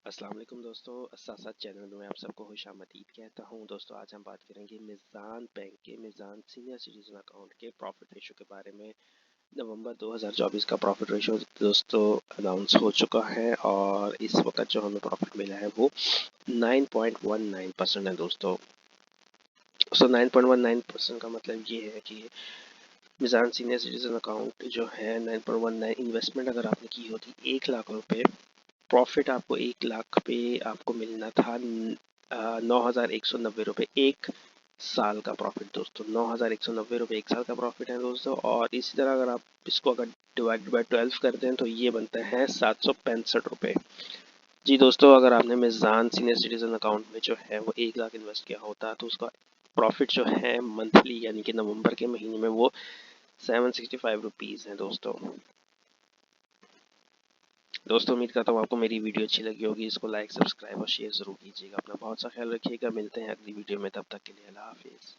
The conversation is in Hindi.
अस्सलाम वालेकुम दोस्तों, साथ चैनल में आप सबको खुशामदीद कहता हूं। दोस्तों आज हम बात करेंगे मिज़ान बैंक के मिज़ान सीनियर सिटीजन अकाउंट के प्रॉफिट रेशो के बारे में। नवंबर 2024 का प्रॉफिट रेशो दोस्तों अनाउंस हो चुका है और इस वक्त जो हमें प्रॉफिट मिला है वो 9.19% है दोस्तों। 9.19% का मतलब ये है कि मिज़ान सीनियर सिटीजन अकाउंट जो है 9.19 इन्वेस्टमेंट अगर आपने की होती 1 लाख रुपए, प्रॉफिट आपको 1 लाख पे आपको मिलना था 9,190 रुपये एक साल का प्रॉफिट दोस्तों। 9,190 रुपये एक साल का प्रॉफिट है दोस्तों। और इसी तरह अगर आप इसको अगर डिवाइड बाय 12 कर दें तो ये बनता है 765 रुपये। जी दोस्तों, अगर आपने मिज़ान सीनियर सिटीजन अकाउंट में जो है वो 1 लाख इन्वेस्ट किया होता तो उसका प्रॉफिट जो है मंथली यानी कि नवंबर के महीने में वो 765 रुपीज़ है दोस्तों। उम्मीद करता हूँ आपको मेरी वीडियो अच्छी लगी होगी। इसको लाइक, सब्सक्राइब और शेयर ज़रूर कीजिएगा। अपना बहुत सा ख्याल रखिएगा। मिलते हैं अगली वीडियो में, तब तक के लिए अल्लाह हाफिज़।